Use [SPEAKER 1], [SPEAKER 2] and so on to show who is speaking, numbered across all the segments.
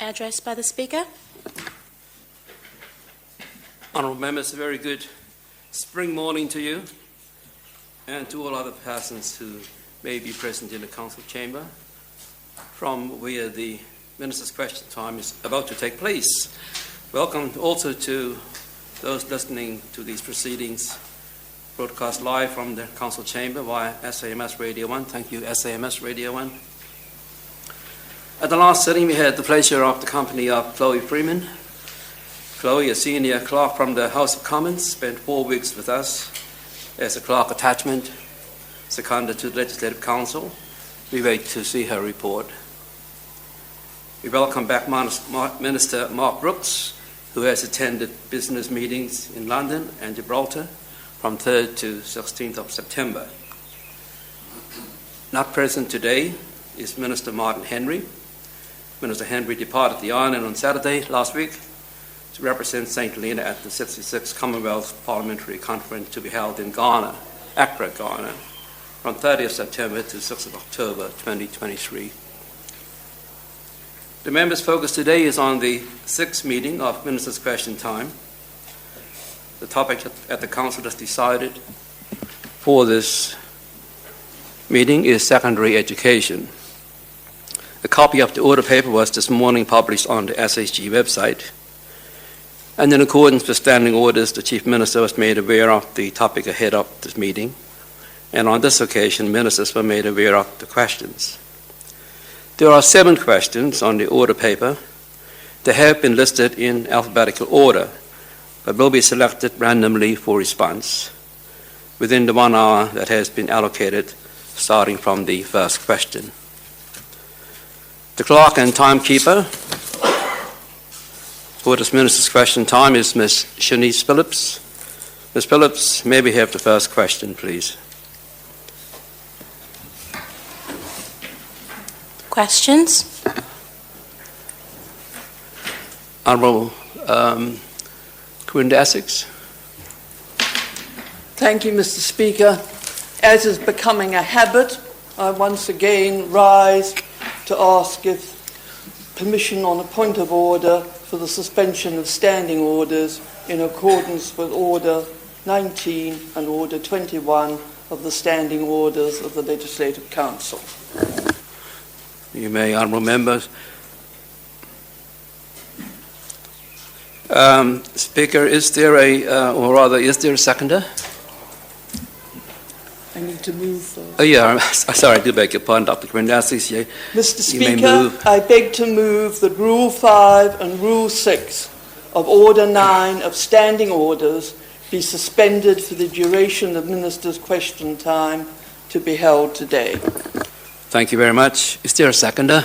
[SPEAKER 1] Address by the Speaker.
[SPEAKER 2] Honourable members, a very good spring morning to you and to all other persons who may be present in the Council chamber from where the Minister's question time is about to take place. Welcome also to those listening to these proceedings broadcast live from the Council chamber via SAMS Radio 1. Thank you, SAMS Radio 1. At the last sitting, we had the pleasure of the company of Chloe Freeman. Chloe, a senior clerk from the House of Commons, spent 4 weeks with us as a clerk attachment, seconded to the Legislative Council. We wait to see her report. We welcome back Minister Mark Brooks, who has attended business meetings in London and Gibraltar from 3rd to 16th of September. Not present today is Minister Martin Henry. Minister Henry departed the island on Saturday last week to represent St. Helena at the 66th Commonwealth Parliamentary Conference to be held in Ghana, Accra, Ghana, from 30th September to 6th of October 2023. The members' focus today is on the 6th meeting of Minister's Question Time. The topic at the Council has decided for this meeting is secondary education. A copy of the order paper was this morning published on the SHG website. And in accordance with standing orders, the Chief Minister was made aware of the topic ahead of this meeting. And on this occasion, ministers were made aware of the questions. There are 7 questions on the order paper. They have been listed in alphabetical order, but will be selected randomly for response within the 1 hour that has been allocated, starting from the first question. The clerk and timekeeper for this Minister's Question Time is Ms. Shanice Phillips. Ms. Phillips, may we have the first question, please?
[SPEAKER 1] Questions?
[SPEAKER 2] Honourable Quinda Essex.
[SPEAKER 3] Thank you, Mr. Speaker. As is becoming a habit, I once again rise to ask if permission on a point of order for the suspension of standing orders in accordance with Order 19 and Order 21 of the Standing Orders of the Legislative Council.
[SPEAKER 2] You may, honourable members. Speaker, is there a seconder?
[SPEAKER 3] I need to move.
[SPEAKER 2] Sorry, I do beg your pardon, Dr. Quindassis.
[SPEAKER 3] Mr. Speaker, I beg to move that Rule 5 and Rule 6 of Order 9 of Standing Orders be suspended for the duration of Minister's Question Time to be held today.
[SPEAKER 2] Thank you very much. Is there a seconder?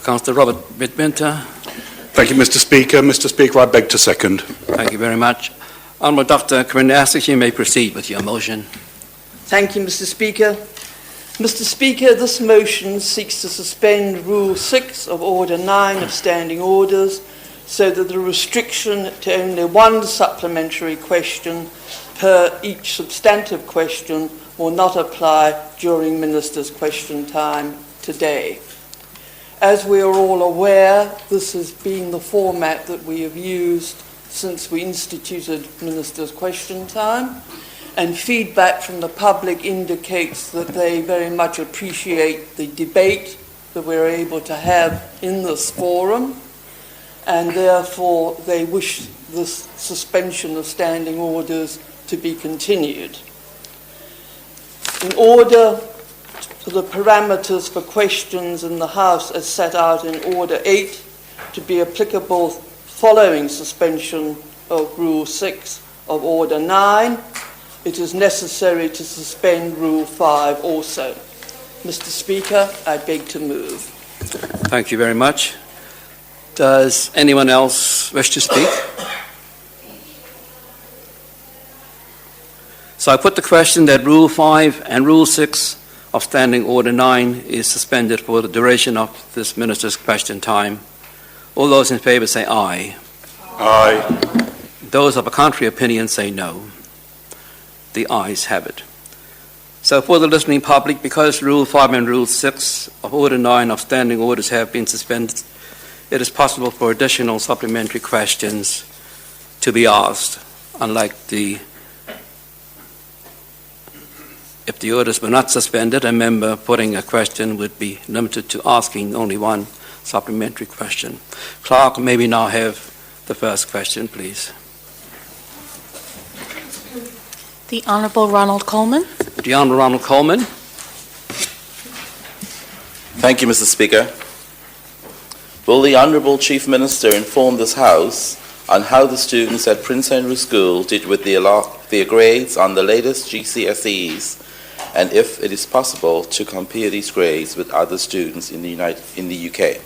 [SPEAKER 2] Councillor Robert Midwinter.
[SPEAKER 4] Thank you, Mr. Speaker. Mr. Speaker, I beg to second.
[SPEAKER 2] Thank you very much. Honourable Dr. Quindassis, you may proceed with your motion.
[SPEAKER 3] Thank you, Mr. Speaker. Mr. Speaker, this motion seeks to suspend Rule 6 of Order 9 of Standing Orders so that the restriction to only 1 supplementary question per each substantive question will not apply during Minister's Question Time today. As we are all aware, this has been the format that we have used since we instituted Minister's Question Time, and feedback from the public indicates that they very much appreciate the debate that we're able to have in this forum, and therefore they wish this suspension of standing orders to be continued. In order for the parameters for questions in the House as set out in Order 8 to be applicable following suspension of Rule 6 of Order 9, it is necessary to suspend Rule 5 also. Mr. Speaker, I beg to move.
[SPEAKER 2] Thank you very much. Does anyone else wish to speak? So I put the question that Rule 5 and Rule 6 of Standing Order 9 is suspended for the duration of this Minister's Question Time. All those in favour say aye.
[SPEAKER 4] Aye.
[SPEAKER 2] Those of a contrary opinion say no. The ayes have it. So for the listening public, because Rule 5 and Rule 6 of Order 9 of Standing Orders have been suspended, it is possible for additional supplementary questions to be asked, if the orders were not suspended, a member putting a question would be limited to asking only one supplementary question. Clerk, may we now have the first question, please?
[SPEAKER 1] The Honourable Ronald Coleman.
[SPEAKER 2] The Honourable Ronald Coleman.
[SPEAKER 5] Thank you, Mr. Speaker. Will the Honourable Chief Minister inform this House on how the students at Prince Henry School did with their grades on the latest GCSEs, and if it is possible to compare these grades with other students in the UK?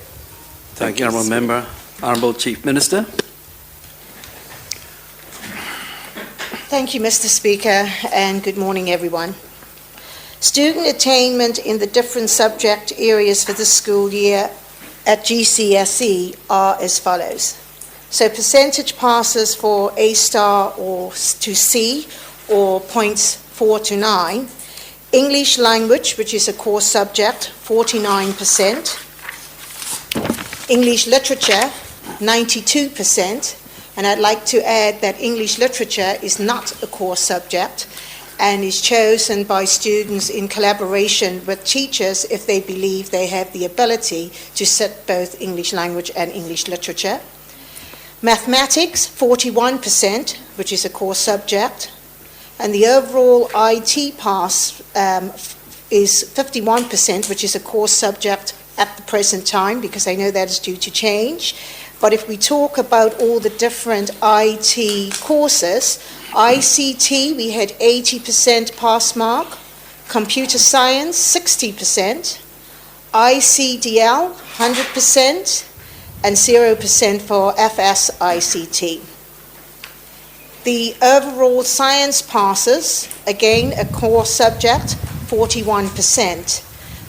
[SPEAKER 2] Thank you, Honourable Member. Honourable Chief Minister.
[SPEAKER 6] Thank you, Mr. Speaker, and good morning, everyone. Student attainment in the different subject areas for this school year at GCSE are as follows. So percentage passes for A star or to C, or points 4 to 9. English language, which is a core subject, 49%. English literature, 92%. And I'd like to add that English literature is not a core subject and is chosen by students in collaboration with teachers if they believe they have the ability to sit both English language and English literature. Mathematics, 41%, which is a core subject. And the overall IT pass is 51%, which is a core subject at the present time, because I know that is due to change. But if we talk about all the different IT courses, ICT, we had 80% pass mark, computer science, 60%, ICDL, 100%, and 0% for FS-ICT. The overall science passes, again, a core subject, 41%.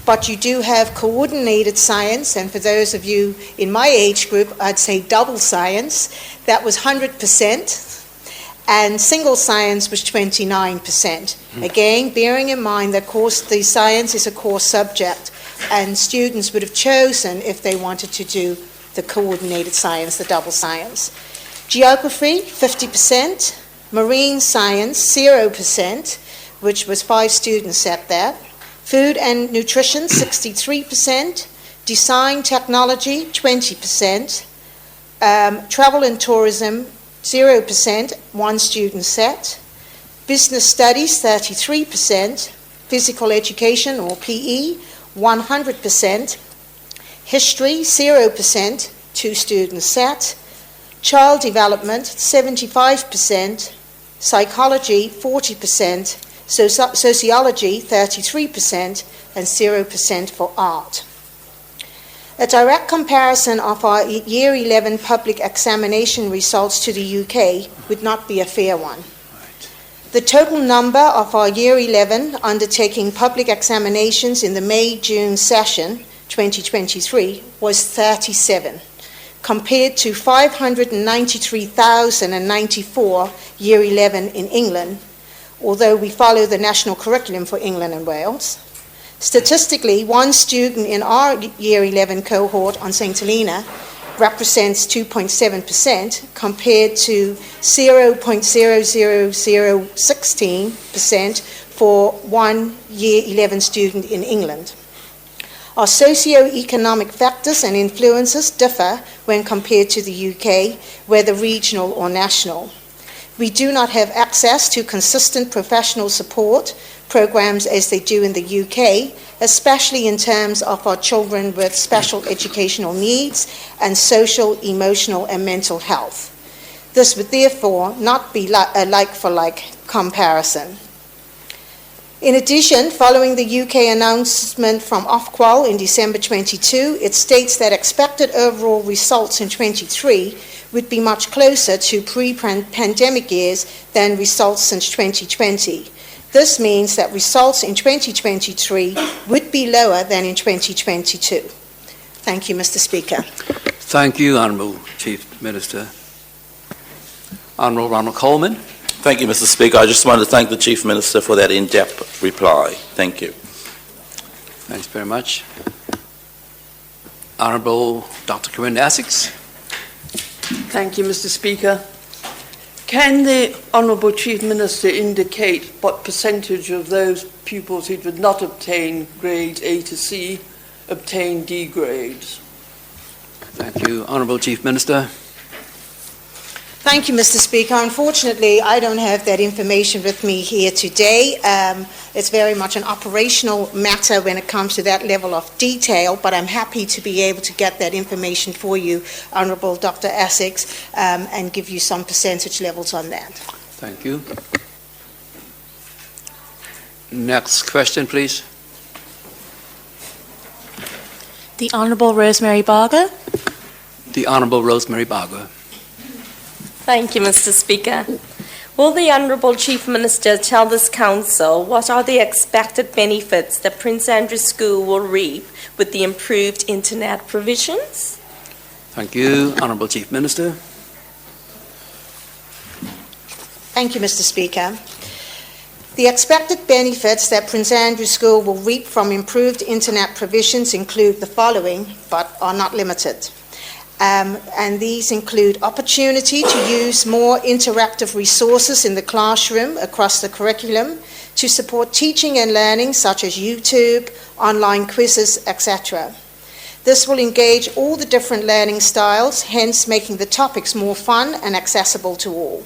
[SPEAKER 6] But you do have coordinated science, and for those of you in my age group, I'd say double science, that was 100%, and single science was 29%. Again, bearing in mind that the science is a core subject, and students would have chosen, if they wanted to do the coordinated science, the double science. Geography, 50%, marine science, 0%, which was 5 students sat there. Food and nutrition, 63%. Design technology, 20%. Travel and tourism, 0%, 1 student set. Business studies, 33%. Physical education, or PE, 100%. History, 0%, 2 students set. Child development, 75%. Psychology, 40%. Sociology, 33%, and 0% for art. A direct comparison of our Year 11 public examination results to the UK would not be a fair one. The total number of our Year 11 undertaking public examinations in the May-June session 2023 was 37, compared to 593,094 Year 11 in England, although we follow the national curriculum for England and Wales. Statistically, 1 student in our Year 11 cohort on St. Helena represents 2.7% compared to 0.00016% for 1 Year 11 student in England. Our socio-economic factors and influences differ when compared to the UK, whether regional or national. We do not have access to consistent professional support programs as they do in the UK, especially in terms of our children with special educational needs and social, emotional, and mental health. This would therefore not be a like-for-like comparison. In addition, following the UK announcement from Ofqual in December 22, it states that expected overall results in 23 would be much closer to pre-pandemic years than results since 2020. This means that results in 2023 would be lower than in 2022. Thank you, Mr. Speaker.
[SPEAKER 2] Thank you, Honourable Chief Minister. Honourable Ronald Coleman.
[SPEAKER 5] Thank you, Mr. Speaker. I just want to thank the Chief Minister for that in-depth reply. Thank you.
[SPEAKER 2] Thanks very much. Honourable Dr. Corinne Essex.
[SPEAKER 3] Thank you, Mr. Speaker. Can the Honourable Chief Minister indicate what percentage of those pupils who did not obtain grades A to C obtained D grades?
[SPEAKER 2] Thank you. Honourable Chief Minister.
[SPEAKER 6] Thank you, Mr. Speaker. Unfortunately, I don't have that information with me here today. It's very much an operational matter when it comes to that level of detail, but I'm happy to be able to get that information for you, Honourable Dr. Essex, and give you some percentage levels on that.
[SPEAKER 2] Thank you. Next question, please.
[SPEAKER 1] The Honourable Rosemary Barger.
[SPEAKER 2] The Honourable Rosemary Barger.
[SPEAKER 7] Thank you, Mr. Speaker. Will the Honourable Chief Minister tell this Council what are the expected benefits that Prince Andrew School will reap with the improved internet provisions?
[SPEAKER 2] Thank you. Honourable Chief Minister.
[SPEAKER 6] Thank you, Mr. Speaker. The expected benefits that Prince Andrew School will reap from improved internet provisions include the following, but are not limited. And these include opportunity to use more interactive resources in the classroom across the curriculum to support teaching and learning, such as YouTube, online quizzes, etc. This will engage all the different learning styles, hence making the topics more fun and accessible to all.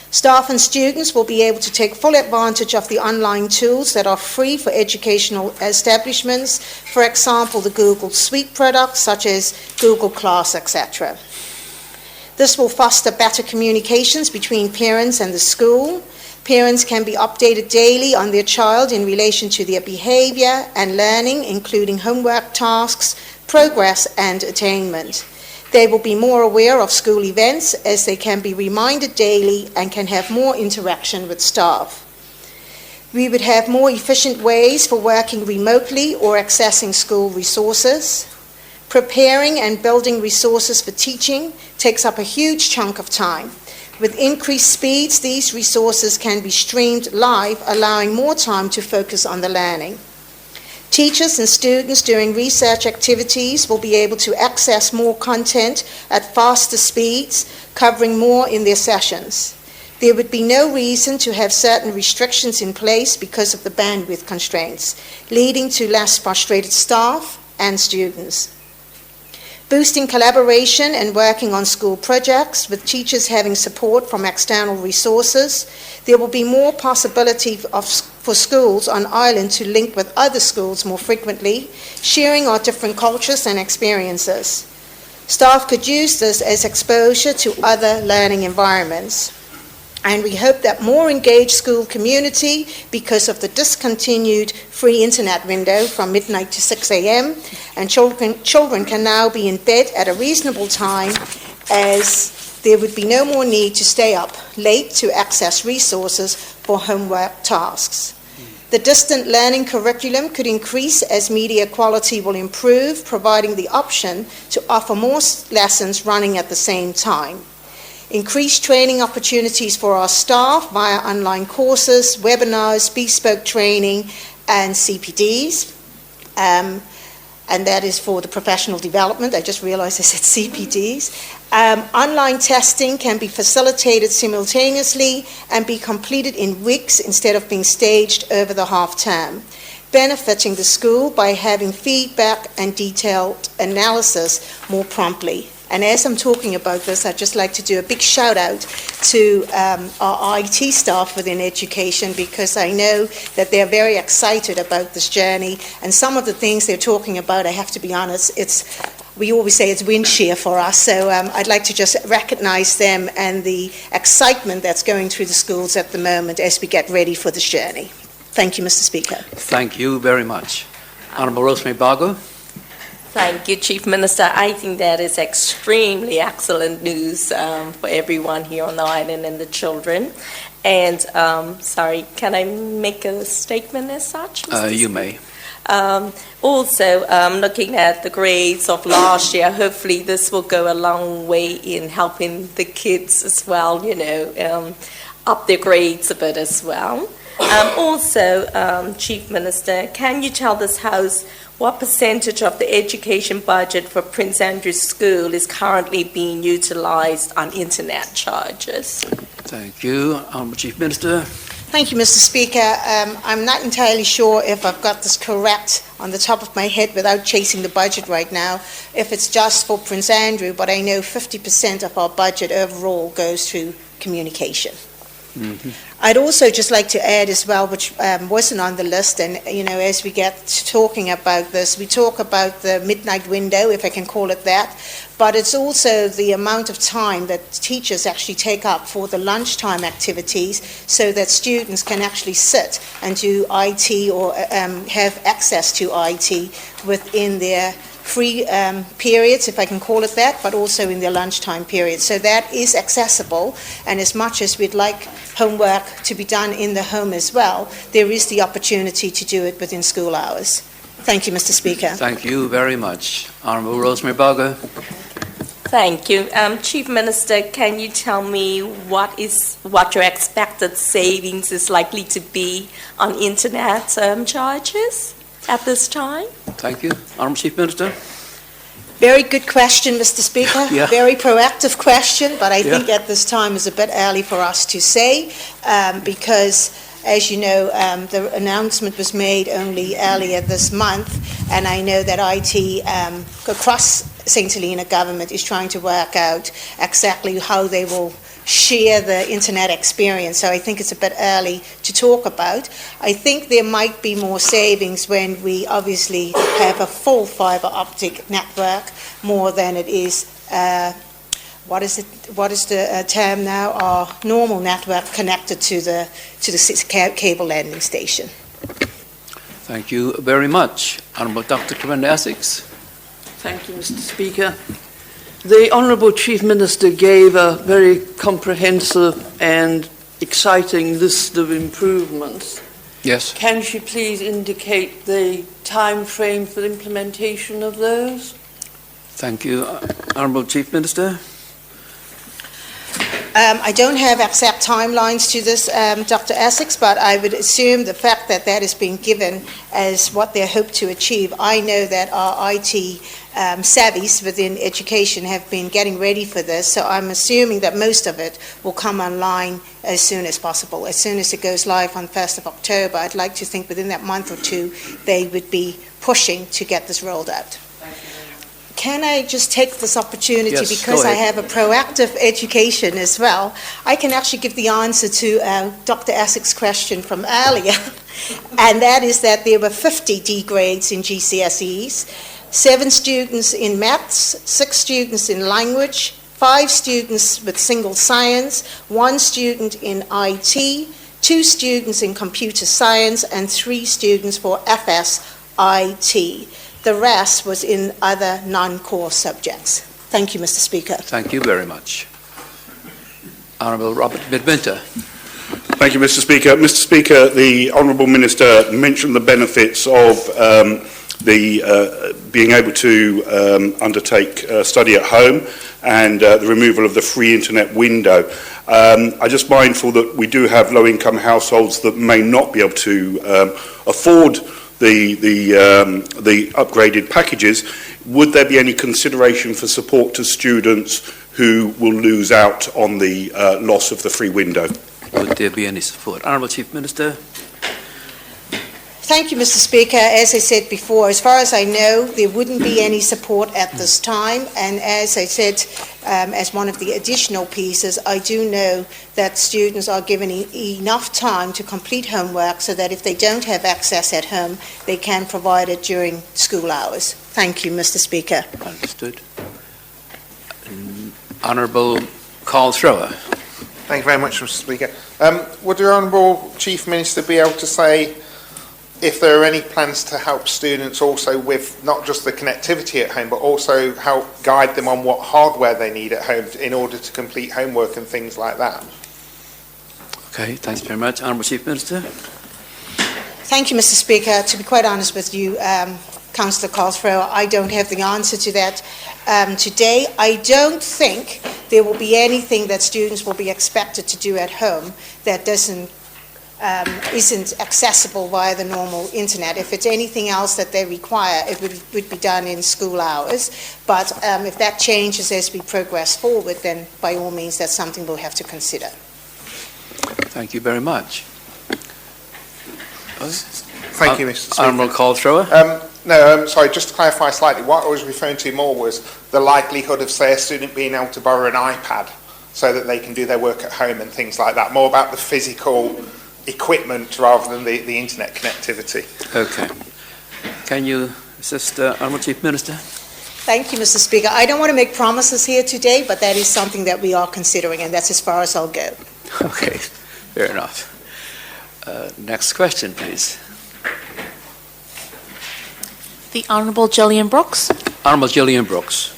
[SPEAKER 6] Staff and students will be able to take full advantage of the online tools that are free for educational establishments, for example, the Google Suite products such as Google Class, etc. This will foster better communications between parents and the school. Parents can be updated daily on their child in relation to their behavior and learning, including homework tasks, progress, and attainment. They will be more aware of school events as they can be reminded daily and can have more interaction with staff. We would have more efficient ways for working remotely or accessing school resources. Preparing and building resources for teaching takes up a huge chunk of time. With increased speeds, these resources can be streamed live, allowing more time to focus on the learning. Teachers and students during research activities will be able to access more content at faster speeds, covering more in their sessions. There would be no reason to have certain restrictions in place because of the bandwidth constraints, leading to less frustrated staff and students. Boosting collaboration and working on school projects, with teachers having support from external resources, there will be more possibility for schools on island to link with other schools more frequently, sharing our different cultures and experiences. Staff could use this as exposure to other learning environments. And we hope that more engaged school community, because of the discontinued free internet window from midnight to 6 a.m., and children can now be in bed at a reasonable time, as there would be no more need to stay up late to access resources for homework tasks. The distant learning curriculum could increase as media quality will improve, providing the option to offer more lessons running at the same time. Increased training opportunities for our staff via online courses, webinars, bespoke training, and CPDs. And that is for the professional development. I just realized I said CPDs. Online testing can be facilitated simultaneously and be completed in weeks instead of being staged over the half term, benefiting the school by having feedback and detailed analysis more promptly. And as I'm talking about this, I'd just like to do a big shout out to our IT staff within education, because I know that they're very excited about this journey. And some of the things they're talking about, I have to be honest, we always say it's wind shear for us. So I'd like to just recognize them and the excitement that's going through the schools at the moment as we get ready for this journey. Thank you, Mr. Speaker.
[SPEAKER 2] Thank you very much. Honourable Rosemary Bargo.
[SPEAKER 7] Thank you, Chief Minister. I think that is extremely excellent news for everyone here on the island and the children. And, sorry, can I make a statement as such, Mr.
[SPEAKER 2] You may.
[SPEAKER 7] Also, looking at the grades of last year, hopefully this will go a long way in helping the kids as well, you know. up their grades a bit as well. Also, Chief Minister, can you tell this House what percentage of the education budget for Prince Andrews School is currently being utilised on internet charges?
[SPEAKER 2] Thank you. Honourable Chief Minister.
[SPEAKER 6] Thank you, Mr. Speaker. I'm not entirely sure if I've got this correct on the top of my head without chasing the budget right now, if it's just for Prince Andrew, but I know 50% of our budget overall goes to communication. I'd also just like to add as well, which wasn't on the list, and as we get to talking about this, we talk about the midnight window, if I can call it that, but it's also the amount of time that teachers actually take up for the lunchtime activities so that students can actually sit and do IT or have access to IT within their free periods, if I can call it that, but also in their lunchtime periods. So that is accessible, and as much as we'd like homework to be done in the home as well, there is the opportunity to do it within school hours. Thank you, Mr. Speaker.
[SPEAKER 2] Thank you very much. Honourable Rosemary Barger.
[SPEAKER 7] Thank you. Chief Minister, can you tell me what your expected savings is likely to be on internet charges at this time?
[SPEAKER 2] Thank you. Honourable Chief Minister.
[SPEAKER 6] Very good question, Mr. Speaker.
[SPEAKER 2] Yeah.
[SPEAKER 6] Very proactive question, but I
[SPEAKER 2] Yeah.
[SPEAKER 6] think at this time is a bit early for us to say, because, as you know, the announcement was made only earlier this month, and I know that IT across St. Helena government is trying to work out exactly how they will share the internet experience. So I think it's a bit early to talk about. I think there might be more savings when we obviously have a full fibre optic network more than it is, what is the term now, our normal network connected to the cable landing station.
[SPEAKER 2] Thank you very much. Honourable Dr. Clarinda Essex.
[SPEAKER 3] Thank you, Mr. Speaker. The Honourable Chief Minister gave a very comprehensive and exciting list of improvements.
[SPEAKER 2] Yes.
[SPEAKER 3] Can she please indicate the time frame for implementation of those?
[SPEAKER 2] Thank you. Honourable Chief Minister.
[SPEAKER 6] I don't have exact timelines to this, Dr. Essex, but I would assume the fact that that is being given as what they hope to achieve. I know that our IT savvies within education have been getting ready for this, so I'm assuming that most of it will come online as soon as possible. As soon as it goes live on 1st of October, I'd like to think within that month or two they would be pushing to get this rolled out. Can I just take this opportunity,
[SPEAKER 2] Yes,
[SPEAKER 6] because
[SPEAKER 2] go
[SPEAKER 6] I
[SPEAKER 2] ahead.
[SPEAKER 6] have a proactive education as well, I can actually give the answer to Dr. Essex's question from earlier, and that is that there were 50 D grades in GCSEs, 7 students in maths, 6 students in language, 5 students with single science, 1 student in IT, 2 students in computer science, and 3 students for FSIT. The rest was in other non-core subjects. Thank you, Mr. Speaker.
[SPEAKER 2] Thank you very much. Honourable Robert Midwinter.
[SPEAKER 4] Thank you, Mr. Speaker. Mr. Speaker, the Honourable Minister mentioned the benefits of being able to undertake study at home and the removal of the free internet window. I'm just mindful that we do have low-income households that may not be able to afford the upgraded packages. Would there be any consideration for support to students who will lose out on the loss of the free window?
[SPEAKER 2] Would there be any support? Honourable Chief Minister.
[SPEAKER 6] Thank you, Mr. Speaker. As I said before, as far as I know, there wouldn't be any support at this time. And as I said, as one of the additional pieces, I do know that students are given enough time to complete homework so that if they don't have access at home, they can provide it during school hours. Thank you, Mr. Speaker.
[SPEAKER 2] Understood. Honourable Carl Thrower.
[SPEAKER 8] Thank you very much, Mr. Speaker. Would the Honourable Chief Minister be able to say if there are any plans to help students also with not just the connectivity at home, but also help guide them on what hardware they need at home in order to complete homework and things like that?
[SPEAKER 2] Okay, thanks very much. Honourable Chief Minister.
[SPEAKER 6] Thank you, Mr. Speaker. To be quite honest with you, Councillor Carl Thrower, I don't have the answer to that today. I don't think there will be anything that students will be expected to do at home that isn't accessible via the normal internet. If it's anything else that they require, it would be done in school hours. But if that changes as we progress forward, then by all means, that's something we'll have to consider.
[SPEAKER 2] Thank you very much.
[SPEAKER 8] Thank you, Mr. Speaker.
[SPEAKER 2] Honourable Call Thrower.
[SPEAKER 8] Sorry, just to clarify slightly, what I was referring to more was the likelihood of, say, a student being able to borrow an iPad so that they can do their work at home and things like that, more about the physical equipment rather than the internet connectivity.
[SPEAKER 2] Okay. Can you assist Honourable Chief Minister?
[SPEAKER 6] Thank you, Mr. Speaker. I don't want to make promises here today, but that is something that we are considering, and that's as far as I'll go.
[SPEAKER 2] Okay, fair enough. Next question, please.
[SPEAKER 1] The Honourable Gillian Brooks.
[SPEAKER 2] Honourable Gillian Brooks.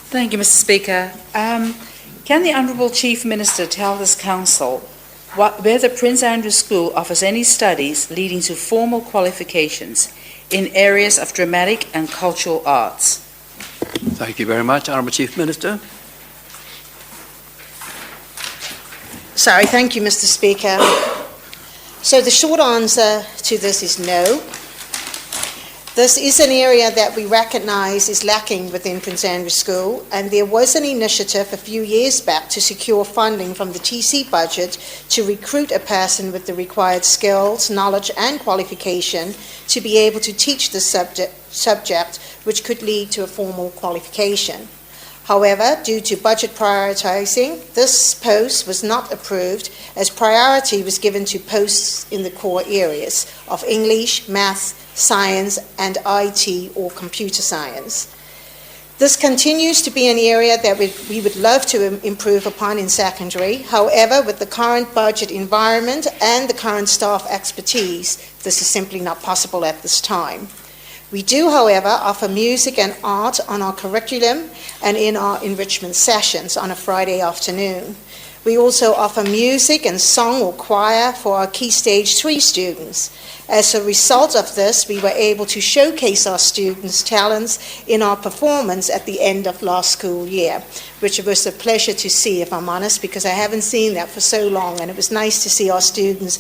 [SPEAKER 9] Thank you, Mr. Speaker. Can the Honourable Chief Minister tell this Council whether Prince Andrew School offers any studies leading to formal qualifications in areas of dramatic and cultural arts?
[SPEAKER 2] Thank you very much. Honourable Chief Minister.
[SPEAKER 6] Sorry, thank you, Mr. Speaker. So the short answer to this is no. This is an area that we recognise is lacking within Prince Andrew School, and there was an initiative a few years back to secure funding from the TC budget to recruit a person with the required skills, knowledge and qualification to be able to teach the subject, which could lead to a formal qualification. However, due to budget prioritising, this post was not approved as priority was given to posts in the core areas of English, Maths, Science and IT or computer science. This continues to be an area that we would love to improve upon in secondary. However, with the current budget environment and the current staff expertise, this is simply not possible at this time. We do, however, offer music and art on our curriculum and in our enrichment sessions on a Friday afternoon. We also offer music and song or choir for our Key Stage 3 students. As a result of this, we were able to showcase our students' talents in our performance at the end of last school year, which was a pleasure to see, if I'm honest, because I haven't seen that for so long, and it was nice to see our students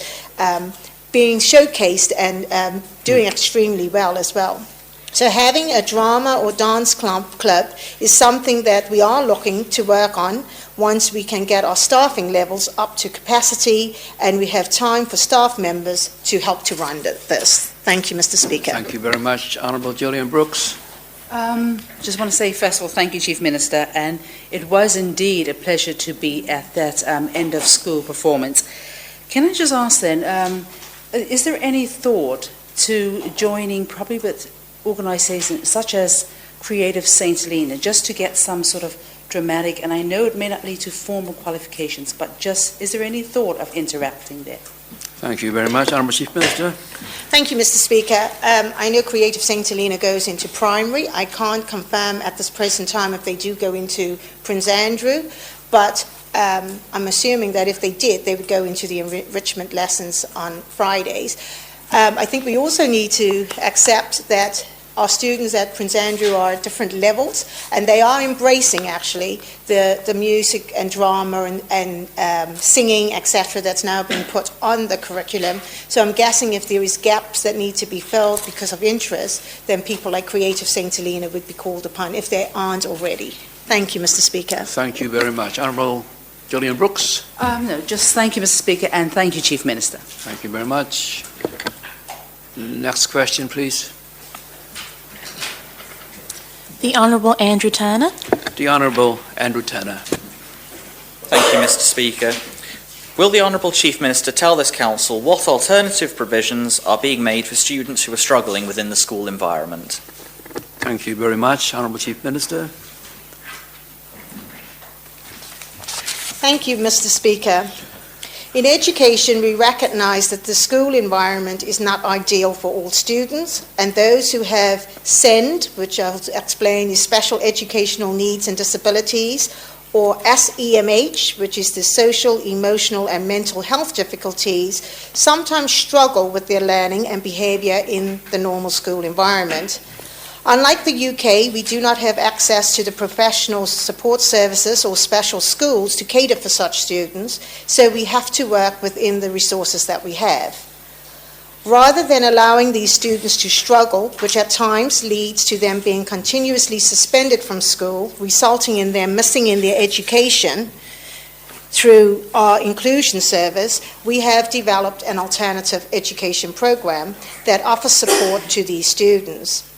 [SPEAKER 6] being showcased and doing extremely well as well. So having a drama or dance club is something that we are looking to work on once we can get our staffing levels up to capacity and we have time for staff members to help to run this. Thank you, Mr. Speaker.
[SPEAKER 2] Thank you very much, Honourable Gillian Brooks.
[SPEAKER 9] Just want to say, first of all, thank you, Chief Minister, and it was indeed a pleasure to be at that end of school performance. Can I just ask then, is there any thought to joining probably with organisations such as Creative St. Helena, just to get some sort of dramatic, and I know it may not lead to formal qualifications, but just, is there any thought of interacting there?
[SPEAKER 2] Thank you very much, Honourable Chief Minister.
[SPEAKER 6] Thank you, Mr. Speaker. I know Creative St. Helena goes into primary. I can't confirm at this present time if they do go into Prince Andrew, but I'm assuming that if they did, they would go into the enrichment lessons on Fridays. I think we also need to accept that our students at Prince Andrew are at different levels, and they are embracing actually the music and drama and singing, etc., that's now being put on the curriculum. So I'm guessing if there is gaps that need to be filled because of interest, then people like Creative St. Helena would be called upon if they aren't already. Thank you, Mr. Speaker.
[SPEAKER 2] Thank you very much. Honourable Gillian Brooks.
[SPEAKER 9] No, just thank you, Mr. Speaker, and thank you, Chief Minister.
[SPEAKER 2] Thank you very much. Next question, please.
[SPEAKER 1] The Honourable Andrew Turner.
[SPEAKER 2] The Honourable Andrew Turner.
[SPEAKER 10] Thank you, Mr. Speaker. Will the Honourable Chief Minister tell this Council what alternative provisions are being made for students who are struggling within the school environment?
[SPEAKER 2] Thank you very much, Honourable Chief Minister.
[SPEAKER 6] Thank you, Mr. Speaker. In education, we recognise that the school environment is not ideal for all students, and those who have SEND, which I'll explain is Special Educational Needs and Disabilities, or SEMH, which is the Social, Emotional and Mental Health Difficulties, sometimes struggle with their learning and behaviour in the normal school environment. Unlike the UK, we do not have access to the professional support services or special schools to cater for such students, so we have to work within the resources that we have. Rather than allowing these students to struggle, which at times leads to them being continuously suspended from school, resulting in them missing in their education through our inclusion service, we have developed an alternative education program that offers support to these students.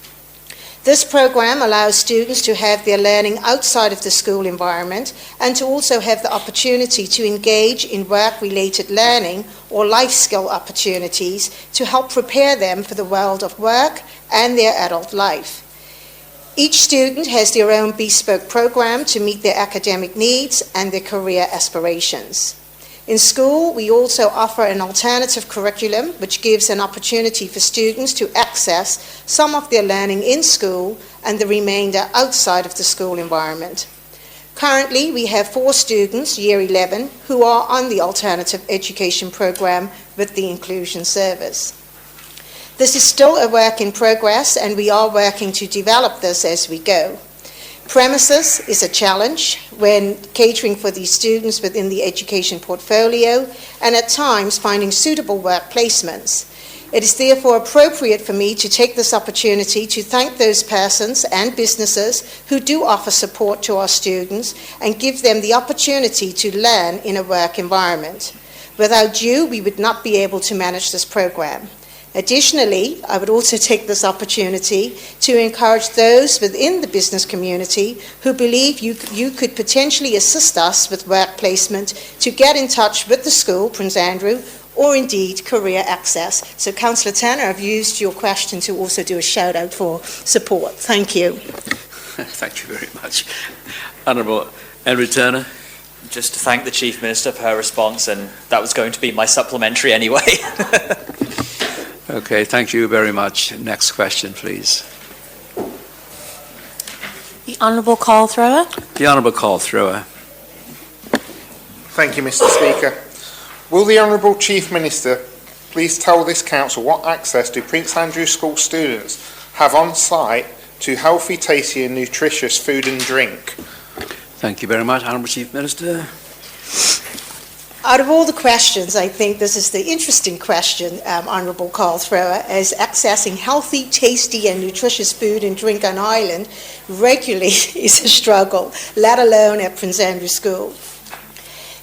[SPEAKER 6] This program allows students to have their learning outside of the school environment and to also have the opportunity to engage in work-related learning or life skill opportunities to help prepare them for the world of work and their adult life. Each student has their own bespoke program to meet their academic needs and their career aspirations. In school, we also offer an alternative curriculum which gives an opportunity for students to access some of their learning in school and the remainder outside of the school environment. Currently, we have 4 students, year 11, who are on the alternative education program with the inclusion service. This is still a work in progress, and we are working to develop this as we go. Premises is a challenge when catering for these students within the education portfolio and at times finding suitable work placements. It is therefore appropriate for me to take this opportunity to thank those persons and businesses who do offer support to our students and give them the opportunity to learn in a work environment. Without you, we would not be able to manage this program. Additionally, I would also take this opportunity to encourage those within the business community who believe you could potentially assist us with work placement to get in touch with the school, Prince Andrew, or indeed career access. So, Councillor Turner, I've used your question to also do a shout out for support. Thank you.
[SPEAKER 2] Thank you very much. Honourable Andrew Turner.
[SPEAKER 10] Just to thank the Chief Minister for her response, and that was going to be my supplementary anyway.
[SPEAKER 2] Okay, thank you very much. Next question, please.
[SPEAKER 1] The Honourable Call Thrower.
[SPEAKER 2] The Honourable Call Thrower.
[SPEAKER 8] Thank you, Mr. Speaker. Will the Honourable Chief Minister please tell this Council what access do Prince Andrew School students have on site to healthy, tasty and nutritious food and drink?
[SPEAKER 2] Thank you very much, Honourable Chief Minister.
[SPEAKER 6] Out of all the questions, I think this is the interesting question, Honourable Call Thrower, as accessing healthy, tasty and nutritious food and drink on Ireland regularly is a struggle, let alone at Prince Andrew School.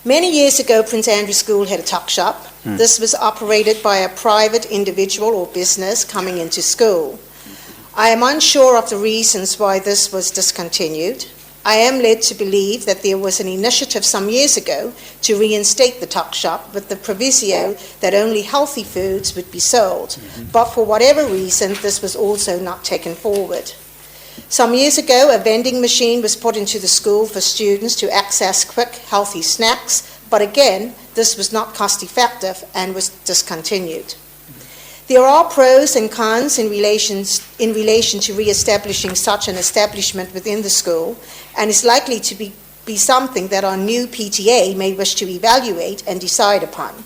[SPEAKER 6] Many years ago, Prince Andrew School had a tuck shop. This was operated by a private individual or business coming into school. I am unsure of the reasons why this was discontinued. I am led to believe that there was an initiative some years ago to reinstate the tuck shop with the proviso that only healthy foods would be sold. But for whatever reason, this was also not taken forward. Some years ago, a vending machine was put into the school for students to access quick, healthy snacks, but again, this was not cost effective and was discontinued. There are pros and cons in relation to re-establishing such an establishment within the school, and is likely to be something that our new PTA may wish to evaluate and decide upon.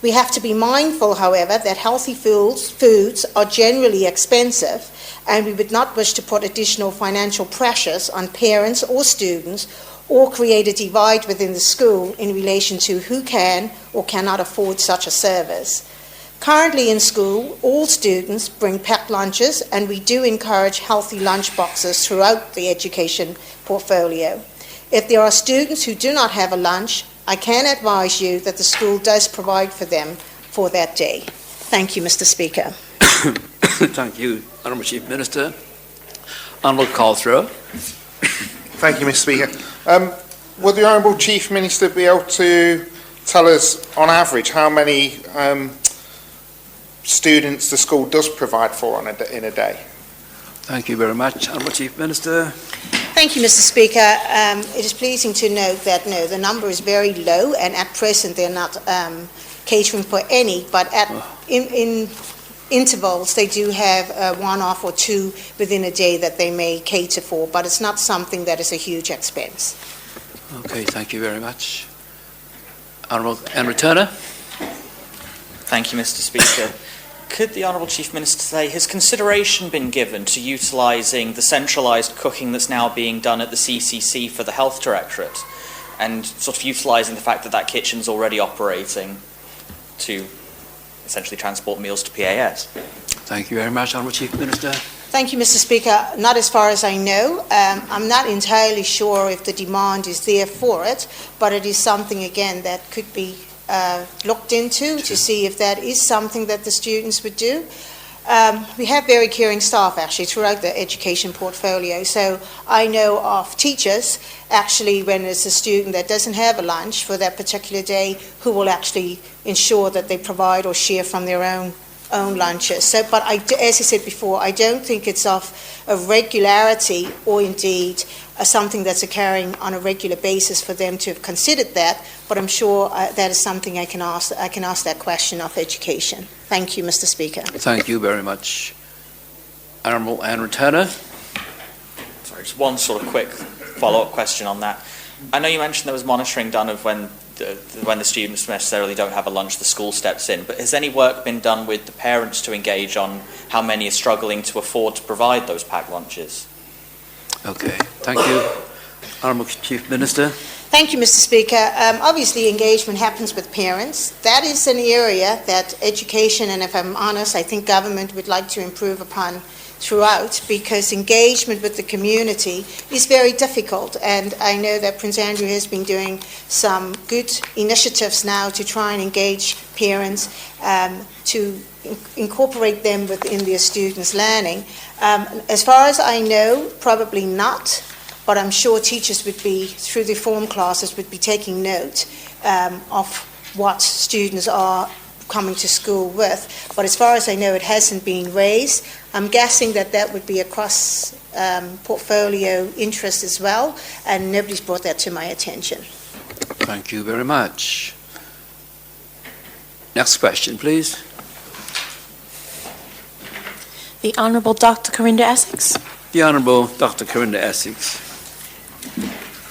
[SPEAKER 6] We have to be mindful, however, that healthy foods are generally expensive, and we would not wish to put additional financial pressures on parents or students or create a divide within the school in relation to who can or cannot afford such a service. Currently in school, all students bring packed lunches, and we do encourage healthy lunch boxes throughout the education portfolio. If there are students who do not have a lunch, I can advise you that the school does provide for them for that day. Thank you, Mr. Speaker.
[SPEAKER 2] Thank you, Honourable Chief Minister. Honourable Call Thrower.
[SPEAKER 8] Thank you, Mr. Speaker. Would the Honourable Chief Minister be able to tell us, on average, how many students the school does provide for in a day?
[SPEAKER 2] Thank you very much, Honourable Chief Minister.
[SPEAKER 6] Thank you, Mr. Speaker. It is pleasing to note that, no, the number is very low, and at present they're not catering for any, but in intervals they do have one off or two within a day that they may cater for, but it's not something that is a huge expense.
[SPEAKER 2] Okay, thank you very much. Honourable Andrew Turner.
[SPEAKER 10] Thank you, Mr. Speaker. Could the Honourable Chief Minister say, has consideration been given to utilising the centralised cooking that's now being done at the CCC for the Health Directorate, and sort of utilising the fact that that kitchen's already operating to essentially transport meals to PAS?
[SPEAKER 2] Thank you very much, Honourable Chief Minister.
[SPEAKER 6] Thank you, Mr. Speaker. Not as far as I know. I'm not entirely sure if the demand is there for it, but it is something, again, that could be looked into to see if that is something that the students would do. We have very caring staff, actually, throughout the education portfolio. So I know of teachers, actually, when it's a student that doesn't have a lunch for that particular day, who will actually ensure that they provide or share from their own lunches. So, but as I said before, I don't think it's of a regularity or indeed something that's occurring on a regular basis for them to have considered that, but I'm sure that is something I can ask that question of education. Thank you, Mr. Speaker.
[SPEAKER 2] Thank you very much. Honourable Andrew Turner.
[SPEAKER 10] Sorry, just one sort of quick follow-up question on that. I know you mentioned there was monitoring done of when the students necessarily don't have a lunch, the school steps in, but has any work been done with the parents to engage on how many are struggling to afford to provide those packed lunches?
[SPEAKER 2] Okay, thank you. Honourable Chief Minister.
[SPEAKER 6] Thank you, Mr. Speaker. Obviously, engagement happens with parents. That is an area that education, and if I'm honest, I think government would like to improve upon throughout, because engagement with the community is very difficult. And I know that Prince Andrew has been doing some good initiatives now to try and engage parents, to incorporate them within their students' learning. As far as I know, probably not, but I'm sure teachers would be, through the form classes, would be taking note of what students are coming to school with. But as far as I know, it hasn't been raised. I'm guessing that that would be a cross-portfolio interest as well, and nobody's brought that to my attention.
[SPEAKER 2] Thank you very much. Next question, please.
[SPEAKER 1] The Honourable Dr. Corinda Essex.
[SPEAKER 2] The Honourable Dr. Corinda Essex.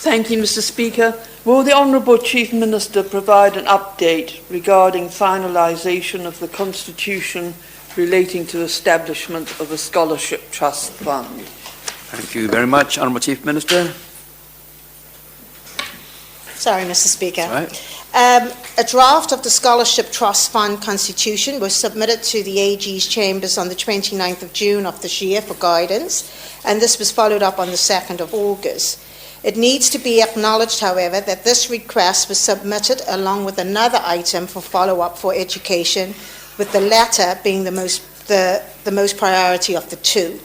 [SPEAKER 3] Thank you, Mr. Speaker. Will the Honourable Chief Minister provide an update regarding finalisation of the Constitution relating to establishment of a Scholarship Trust Fund?
[SPEAKER 2] Thank you very much, Honourable Chief Minister.
[SPEAKER 6] Sorry, Mr. Speaker.
[SPEAKER 2] That's right.
[SPEAKER 6] A draft of the Scholarship Trust Fund Constitution was submitted to the AG's chambers on the 29th of June of this year for guidance, and this was followed up on the 2nd of August. It needs to be acknowledged, however, that this request was submitted along with another item for follow-up for education, with the latter being the most priority of the two.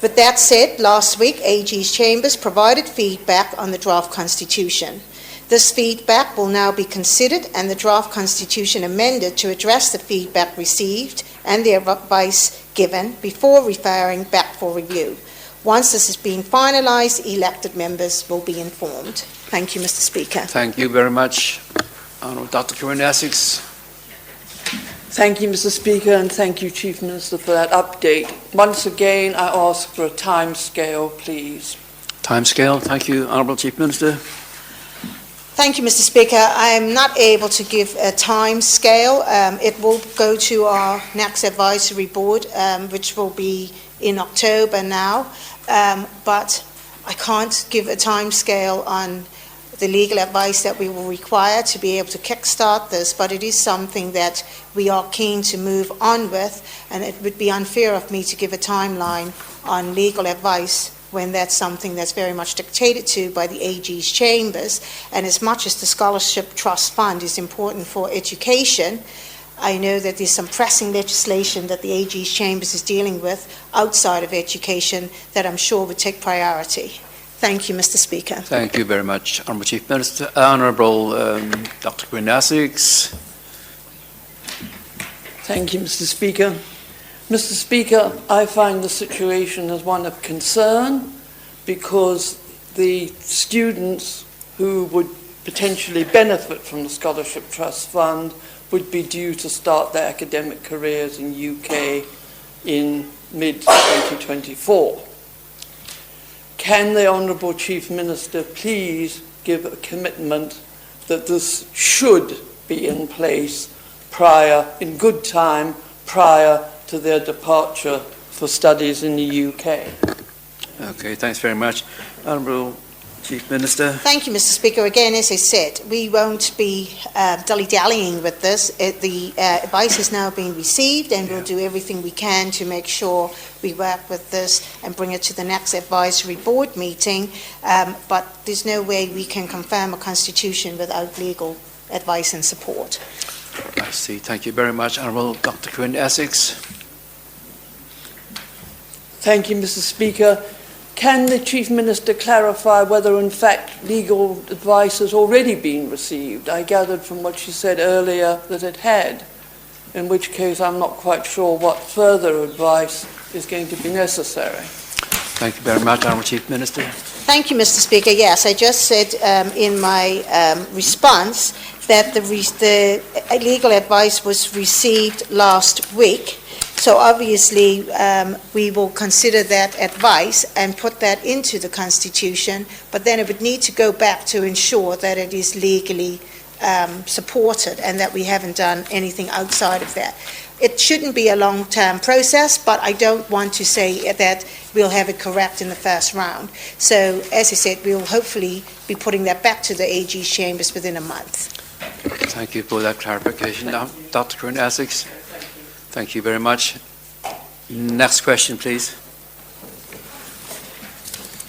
[SPEAKER 6] With that said, last week, AG's chambers provided feedback on the draft constitution. This feedback will now be considered and the draft constitution amended to address the feedback received and the advice given before referring back for review. Once this has been finalised, elected members will be informed. Thank you, Mr. Speaker.
[SPEAKER 2] Thank you very much, Honourable Dr. Corinda Essex.
[SPEAKER 3] Thank you, Mr. Speaker, and thank you, Chief Minister, for that update. Once again, I ask for a time scale, please.
[SPEAKER 2] Time scale. Thank you, Honourable Chief Minister.
[SPEAKER 6] Thank you, Mr. Speaker. I am not able to give a time scale. It will go to our next advisory board, which will be in October now, but I can't give a time scale on the legal advice that we will require to be able to kickstart this, but it is something that we are keen to move on with, and it would be unfair of me to give a timeline on legal advice when that's something that's very much dictated to by the AG's chambers. And as much as the Scholarship Trust Fund is important for education, I know that there's some pressing legislation that the AG's chambers is dealing with outside of education that I'm sure would take priority. Thank you, Mr. Speaker.
[SPEAKER 2] Thank you very much, Honourable Chief Minister. Honourable Dr. Corinda Essex.
[SPEAKER 3] Thank you, Mr. Speaker. Mr. Speaker, I find the situation as one of concern because the students who would potentially benefit from the Scholarship Trust Fund would be due to start their academic careers in UK in mid-2024. Can the Honourable Chief Minister please give a commitment that this should be in place in good time prior to their departure for studies in the UK.
[SPEAKER 2] Okay, thanks very much. Honourable Chief Minister.
[SPEAKER 6] Thank you, Mr. Speaker. Again, as I said, we won't be dilly-dallying with this. The advice has now been received, and we'll do everything we can to make sure we work with this and bring it to the next advisory board meeting. But there's no way we can confirm a constitution without legal advice and support.
[SPEAKER 2] I see. Thank you very much. Honourable Dr. Corinne Essex.
[SPEAKER 3] Thank you, Mr. Speaker. Can the Chief Minister clarify whether, in fact, legal advice has already been received? I gathered from what she said earlier that it had, in which case I'm not quite sure what further advice is going to be necessary.
[SPEAKER 2] Thank you very much, Honourable Chief Minister.
[SPEAKER 6] Thank you, Mr. Speaker. Yes, I just said in my response that the legal advice was received last week. So obviously, we will consider that advice and put that into the Constitution, but then it would need to go back to ensure that it is legally supported and that we haven't done anything outside of that. It shouldn't be a long-term process, but I don't want to say that we'll have it correct in the first round. So, as I said, we'll hopefully be putting that back to the AG's chambers within a month.
[SPEAKER 2] Thank you for that clarification. Now, Dr. Corinne Essex. Thank you very much. Next question, please.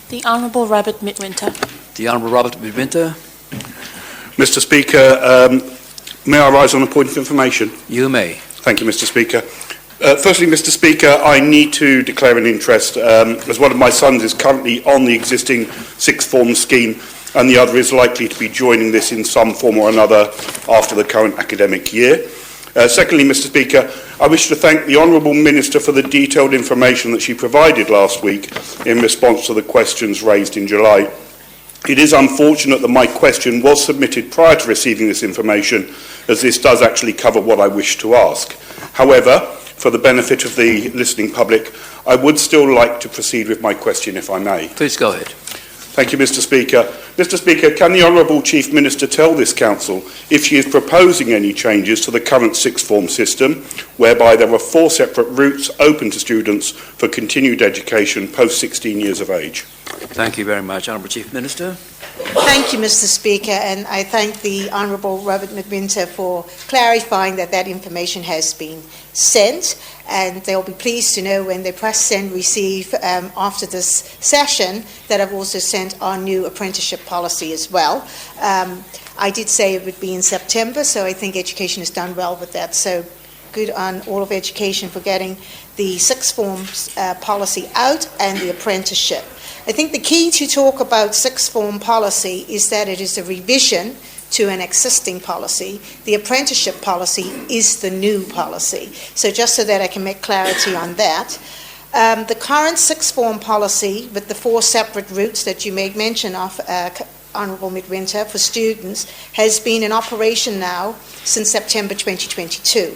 [SPEAKER 1] The Honourable Robert Midwinter.
[SPEAKER 2] The Honourable Robert Midwinter.
[SPEAKER 4] Mr. Speaker, may I rise on a point of information?
[SPEAKER 2] You may.
[SPEAKER 4] Thank you, Mr. Speaker. Firstly, Mr. Speaker, I need to declare an interest, as one of my sons is currently on the existing sixth form scheme, and the other is likely to be joining this in some form or another after the current academic year. Secondly, Mr. Speaker, I wish to thank the Honourable Minister for the detailed information that she provided last week in response to the questions raised in July. It is unfortunate that my question was submitted prior to receiving this information, as this does actually cover what I wish to ask. However, for the benefit of the listening public, I would still like to proceed with my question, if I may.
[SPEAKER 2] Please go ahead.
[SPEAKER 4] Thank you, Mr. Speaker. Mr. Speaker, can the Honourable Chief Minister tell this Council if she is proposing any changes to the current sixth form system, whereby there are 4 separate routes open to students for continued education post 16 years of age?
[SPEAKER 2] Thank you very much, Honourable Chief Minister.
[SPEAKER 6] Thank you, Mr. Speaker, and I thank the Honourable Robert Midwinter for clarifying that that information has been sent, and they'll be pleased to know when they press send receive after this session that I've also sent our new apprenticeship policy as well. I did say it would be in September, so I think education has done well with that. So good on all of education for getting the sixth form policy out and the apprenticeship. I think the key to talk about sixth form policy is that it is a revision to an existing policy. The apprenticeship policy is the new policy. So just so that I can make clarity on that. The current sixth form policy with the 4 separate routes that you made mention of, Honourable Midwinter, for students has been in operation now since September 2022.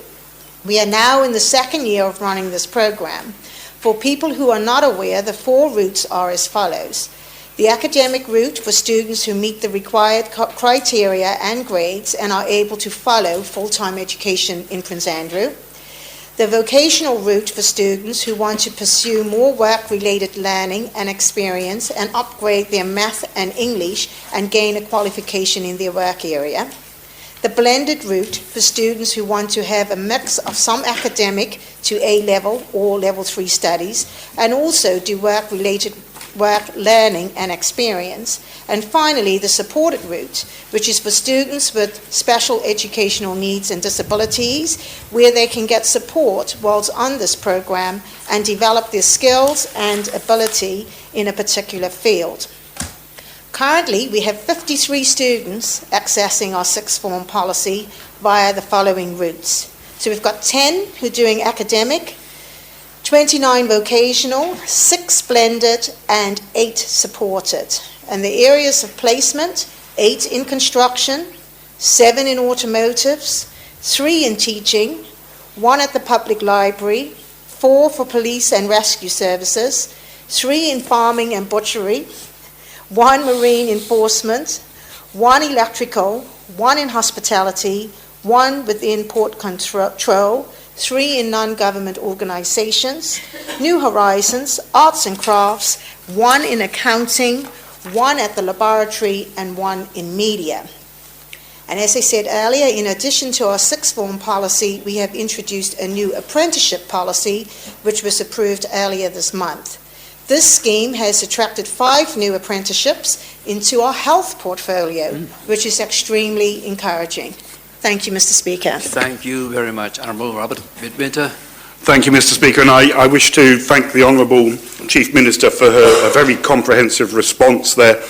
[SPEAKER 6] We are now in the 2nd year of running this program. For people who are not aware, the 4 routes are as follows. The academic route for students who meet the required criteria and grades and are able to follow full-time education in Prince Andrew. The vocational route for students who want to pursue more work-related learning and experience and upgrade their math and English and gain a qualification in their work area. The blended route for students who want to have a mix of some academic to A-level or level 3 studies and also do work-related work, learning and experience. And finally, the supported route, which is for students with special educational needs and disabilities, where they can get support whilst on this program and develop their skills and ability in a particular field. Currently, we have 53 students accessing our sixth form policy via the following routes. So we've got 10 who are doing academic, 29 vocational, 6 blended, and 8 supported. And the areas of placement, 8 in construction, 7 in automotives, 3 in teaching, 1 at the public library, 4 for police and rescue services, 3 in farming and butchery, 1 marine enforcement, 1 electrical, 1 in hospitality, 1 within port control, 3 in non-government organizations, New Horizons, Arts and Crafts, 1 in accounting, 1 at the laboratory, and 1 in media. And as I said earlier, in addition to our sixth form policy, we have introduced a new apprenticeship policy, which was approved earlier this month. This scheme has attracted 5 new apprenticeships into our health portfolio, which is extremely encouraging. Thank you, Mr. Speaker.
[SPEAKER 2] Thank you very much, Honourable Robert Midwinter.
[SPEAKER 4] Thank you, Mr. Speaker, and I wish to thank the Honourable Chief Minister for her very comprehensive response there.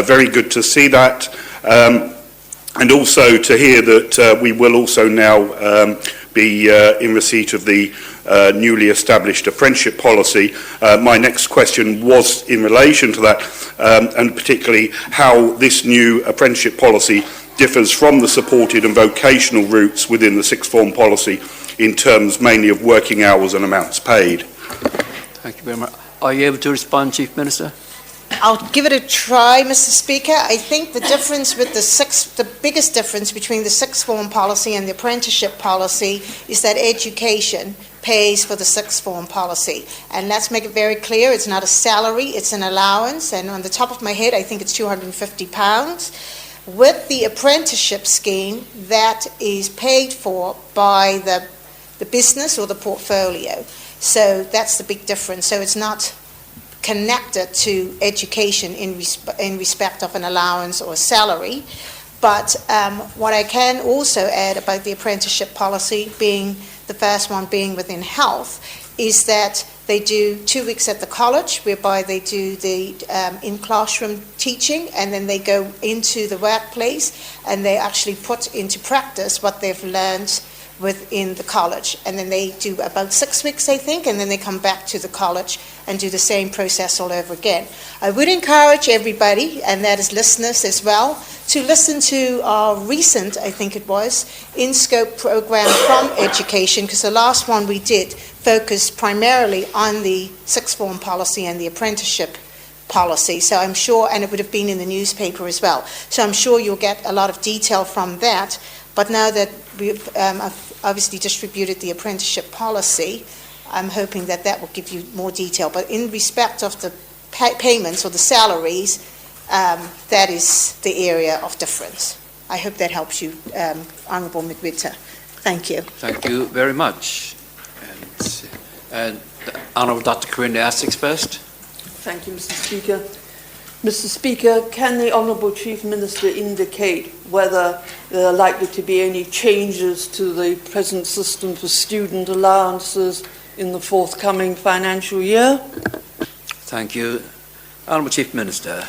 [SPEAKER 4] Very good to see that. And also to hear that we will also now be in receipt of the newly established apprenticeship policy. My next question was in relation to that, and particularly how this new apprenticeship policy differs from the supported and vocational routes within the sixth form policy in terms mainly of working hours and amounts paid.
[SPEAKER 2] Thank you very much. Are you able to respond, Chief Minister?
[SPEAKER 6] I'll give it a try, Mr. Speaker. I think the difference with the biggest difference between the sixth form policy and the apprenticeship policy is that education pays for the sixth form policy. And let's make it very clear, it's not a salary, it's an allowance. And on the top of my head, I think it's £250. With the apprenticeship scheme, that is paid for by the business or the portfolio. So that's the big difference. So it's not connected to education in respect of an allowance or salary. But what I can also add about the apprenticeship policy, being the first one being within health, is that they do 2 weeks at the college, whereby they do the in-classroom teaching, and then they go into the workplace and they actually put into practice what they've learned within the college. And then they do about 6 weeks, I think, and then they come back to the college and do the same process all over again. I would encourage everybody, and that is listeners as well, to listen to our recent, I think it was, in-scope program from education, because the last one we did focused primarily on the sixth form policy and the apprenticeship policy. So I'm sure, and it would have been in the newspaper as well, so I'm sure you'll get a lot of detail from that. But now that we've obviously distributed the apprenticeship policy, I'm hoping that that will give you more detail. But in respect of the payments or the salaries, that is the area of difference. I hope that helps you, Honourable Midwinter. Thank you.
[SPEAKER 2] Thank you very much. And Honourable Dr. Corinda Essex first.
[SPEAKER 3] Thank you, Mr. Speaker. Mr. Speaker, can the Honourable Chief Minister indicate whether there are likely to be any changes to the present system for student allowances in the forthcoming financial year?
[SPEAKER 2] Thank you. Honourable Chief Minister.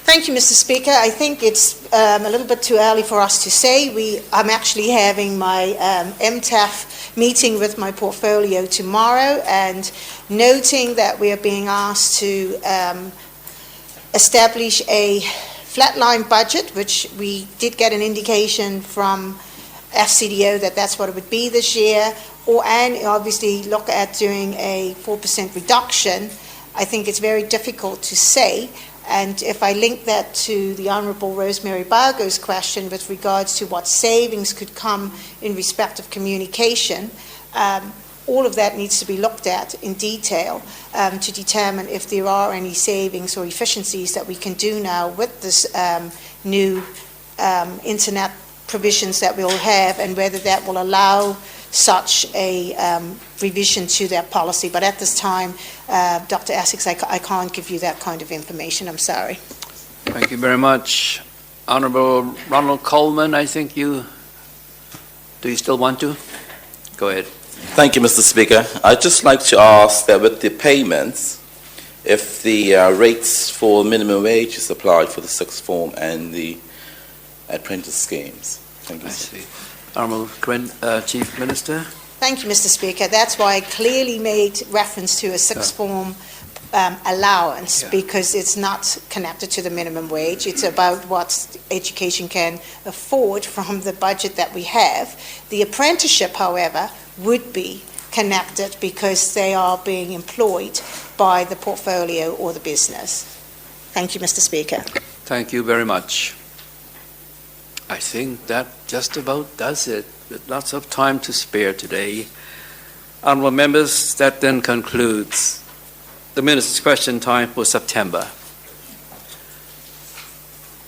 [SPEAKER 6] Thank you, Mr. Speaker. I think it's a little bit too early for us to say. I'm actually having my MTAF meeting with my portfolio tomorrow, and noting that we are being asked to establish a flatline budget, which we did get an indication from FCDO that that's what it would be this year, and obviously look at doing a 4% reduction. I think it's very difficult to say. And if I link that to the Honourable Rosemary Bargo's question with regards to what savings could come in respect of communication, all of that needs to be looked at in detail to determine if there are any savings or efficiencies that we can do now with this new internet provisions that we'll have, and whether that will allow such a revision to that policy. But at this time, Dr. Essex, I can't give you that kind of information. I'm sorry.
[SPEAKER 2] Thank you very much. Honourable Ronald Coleman, I think do you still want to? Go ahead.
[SPEAKER 5] Thank you, Mr. Speaker. I'd just like to ask that with the payments, if the rates for minimum wage is applied for the sixth form and the apprentice schemes. Thank you.
[SPEAKER 2] I see. Honourable Chief Minister.
[SPEAKER 6] Thank you, Mr. Speaker. That's why I clearly made reference to a sixth form allowance, because it's not connected to the minimum wage. It's about what education can afford from the budget that we have. The apprenticeship, however, would be connected because they are being employed by the portfolio or the business. Thank you, Mr. Speaker.
[SPEAKER 2] Thank you very much. I think that just about does it. With lots of time to spare today, Honourable members, that then concludes the Minister's question time for September.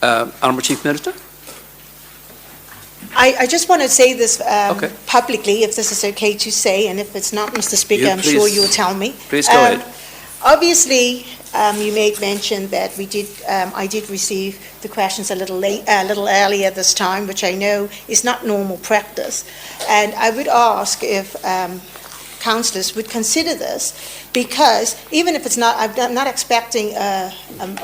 [SPEAKER 2] Honourable Chief Minister?
[SPEAKER 6] I just want to say this
[SPEAKER 2] Okay.
[SPEAKER 6] publicly, if this is okay to say, and if it's not, Mr. Speaker, I'm sure
[SPEAKER 2] please-
[SPEAKER 6] you'll tell me.
[SPEAKER 2] Please go ahead.
[SPEAKER 6] Obviously, you made mention that I did receive the questions a little earlier this time, which I know is not normal practice. And I would ask if councillors would consider this, because even if it's not, I'm not expecting a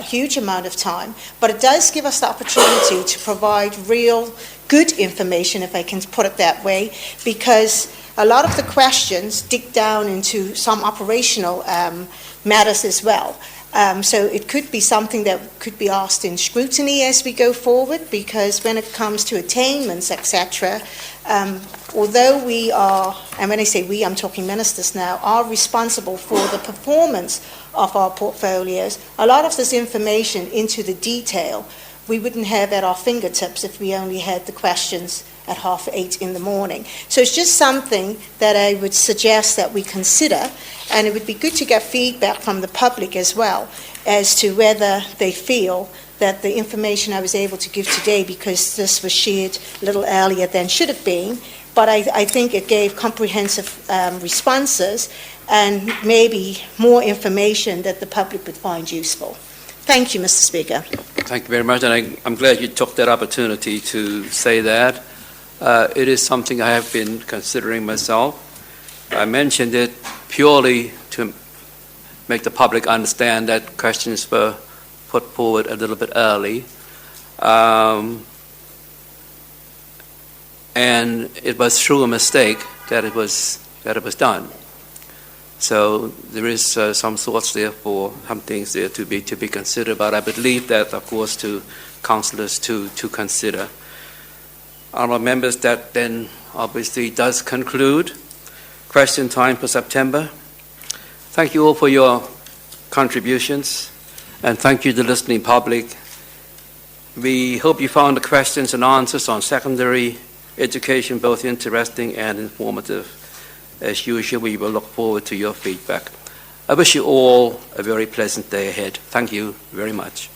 [SPEAKER 6] huge amount of time, but it does give us the opportunity to provide real good information, if I can put it that way, because a lot of the questions dig down into some operational matters as well. So it could be something that could be asked in scrutiny as we go forward, because when it comes to attainments, etc., although we are, and when I say we, I'm talking ministers now, are responsible for the performance of our portfolios, a lot of this information into the detail we wouldn't have at our fingertips if we only had the questions at 8:30 in the morning. So it's just something that I would suggest that we consider, and it would be good to get feedback from the public as well as to whether they feel that the information I was able to give today, because this was shared a little earlier than should have been, but I think it gave comprehensive responses and maybe more information that the public would find useful. Thank you, Mr. Speaker.
[SPEAKER 2] Thank you very much, and I'm glad you took that opportunity to say that. It is something I have been considering myself. I mentioned it purely to make the public understand that questions were put forward a little bit early. And it was through a mistake that it was done. So there is some thoughts there for some things there to be considered, but I would leave that, of course, to councillors to consider. Honourable members, that then obviously does conclude question time for September. Thank you all for your contributions, and thank you to the listening public. We hope you found the questions and answers on secondary education both interesting and informative. As usual, we will look forward to your feedback. I wish you all a very pleasant day ahead. Thank you very much.